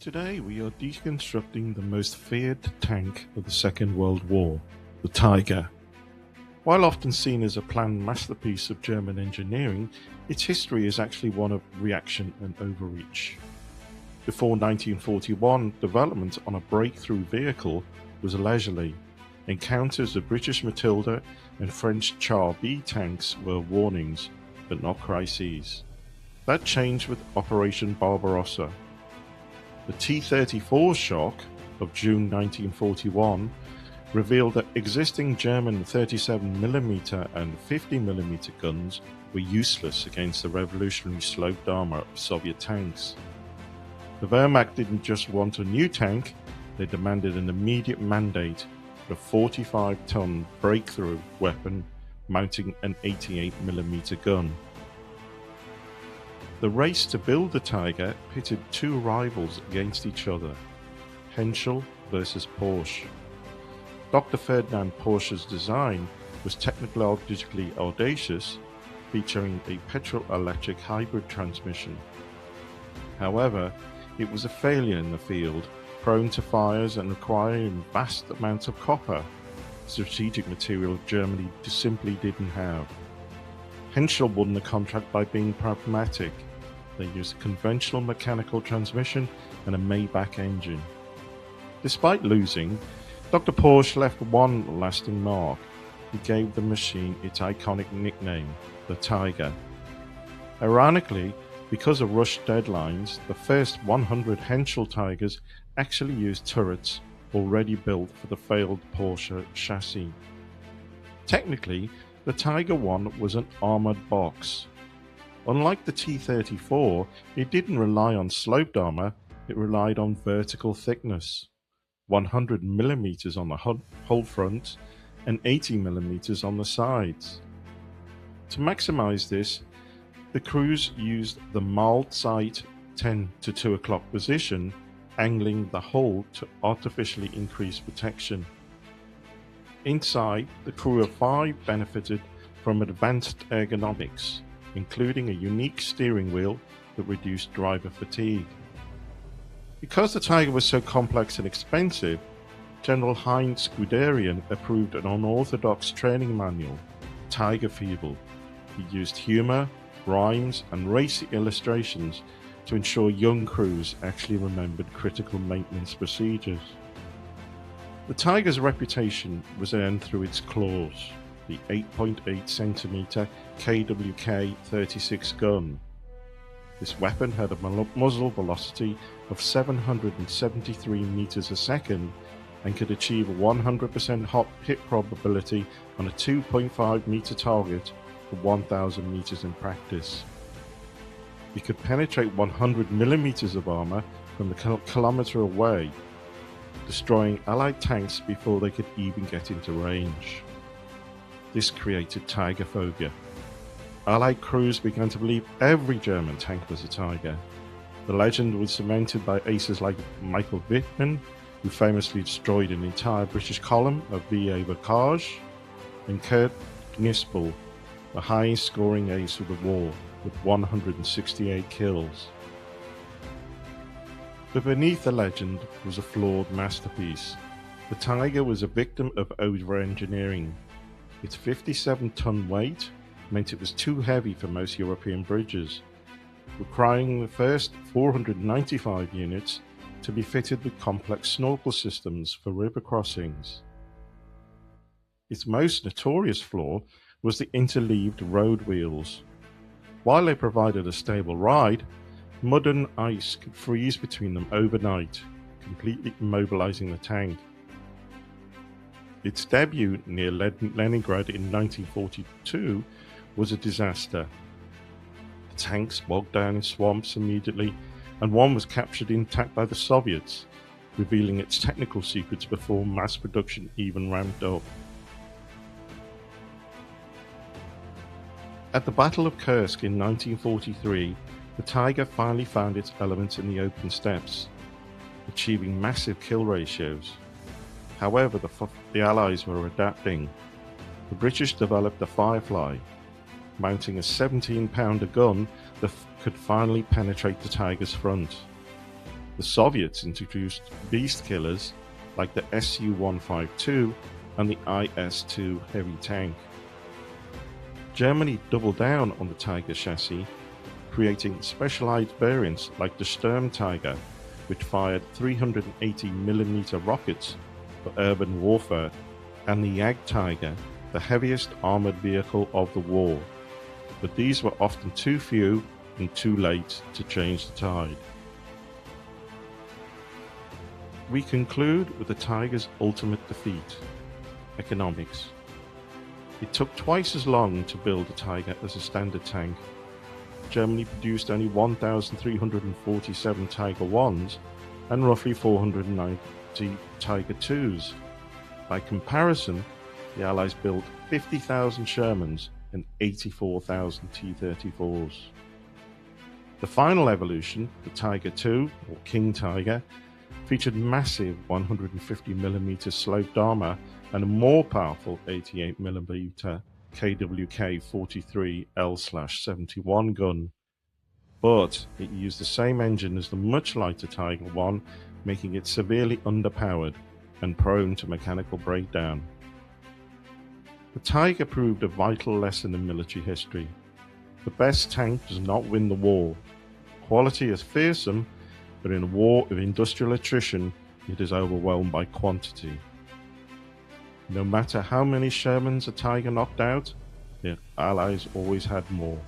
Today we are deconstructing the most feared tank of the Second World War, the Tiger. While often seen as a planned masterpiece of German engineering, its history is actually one of reaction and overreach. Before 1941, development on a breakthrough vehicle was leisurely. Encounters of British Matilda and French Char B tanks were warnings, but not crises. That changed with Operation Barbarossa. The T-34 shock of June 1941 revealed that existing German 37mm and 50mm guns were useless against the revolutionary sloped armor of Soviet tanks. The Wehrmacht didn't just want a new tank, they demanded an immediate mandate for a 45-ton breakthrough weapon mounting an 88mm gun. The race to build the Tiger pitted two rivals against each other, Henschel versus Porsche. Dr. Ferdinand Porsche's design was technologically audacious, featuring a petrol-electric hybrid transmission. However, it was a failure in the field, prone to fires and requiring vast amounts of copper, strategic material Germany simply didn't have. Henschel won the contract by being pragmatic. They used a conventional mechanical transmission and a Maybach engine. Despite losing, Dr. Porsche left one lasting mark. He gave the machine its iconic nickname, the Tiger. Ironically, because of rushed deadlines, the first 100 Henschel Tigers actually used turrets already built for the failed Porsche chassis. Technically, the Tiger 1 was an armoured box. Unlike the T-34, it didn't rely on sloped armour, it relied on vertical thickness, 100mm on the whole front and 80mm on the sides. To maximise this, the crews used the mild sight 10 to 2 o'clock position, angling the hull to artificially increase protection. Inside, the crew of 5 benefited from advanced ergonomics, including a unique steering wheel that reduced driver fatigue. Because the Tiger was so complex and expensive, General Heinz Guderian approved an unorthodox training manual, Tigerphobia. He used humour, rhymes and racy illustrations to ensure young crews actually remembered critical maintenance procedures. The Tiger's reputation was earned through its claws, the 8.8cm KWK-36 gun. This weapon had a muzzle velocity of 773 meters a second and could achieve a 100% hit probability on a 2.5 meter target for 1,000 meters in practice. It could penetrate 100 millimeters of armor from a kilometer away, destroying Allied tanks before they could even get into range. This created Tigerphobia. Allied crews began to believe every German tank was a Tiger. The legend was cemented by aces like Michael Wittmann, who famously destroyed an entire British column of VA Bocage, and Kurt Knispel, the highest scoring ace of the war, with 168 kills. But beneath the legend was a flawed masterpiece. The Tiger was a victim of over-engineering. Its 57-ton weight meant it was too heavy for most European bridges, requiring the first 495 units to be fitted with complex snorkel systems for river crossings. Its most notorious flaw was the interleaved road wheels. While they provided a stable ride, mud and ice could freeze between them overnight, completely immobilizing the tank. Its debut near Leningrad in 1942 was a disaster. The tanks bogged down in swamps immediately, and one was captured intact by the Soviets, revealing its technical secrets before mass production even ramped up. At the Battle of Kursk in 1943, the Tiger finally found its elements in the open steppes, achieving massive kill ratios. However, the Allies were adapting. The British developed the Firefly, mounting a 17-pounder gun that could finally penetrate the Tiger's front. The Soviets introduced beast killers like the Su-152 and the IS-2 heavy tank. Germany doubled down on the Tiger chassis, creating specialized variants like the Sturm Tiger, which fired 380mm rockets for urban warfare, and the Jagdtiger, the heaviest armored vehicle of the war. But these were often too few and too late to change the tide. We conclude with the Tiger's ultimate defeat: economics. It took twice as long to build a Tiger as a standard tank. Germany produced only 1,347 Tiger 1s and roughly 490 Tiger 2s. By comparison, the Allies built 50,000 Shermans and 84,000 T-34s. The final evolution, the Tiger II, or King Tiger, featured massive 150mm sloped armor and a more powerful 88mm KWK-43L/71 gun. But it used the same engine as the much lighter Tiger I, making it severely underpowered and prone to mechanical breakdown. The Tiger proved a vital lesson in military history. The best tank does not win the war. Quality is fearsome, but in a war of industrial attrition, it is overwhelmed by quantity. No matter how many Shermans a Tiger knocked out, the Allies always had more.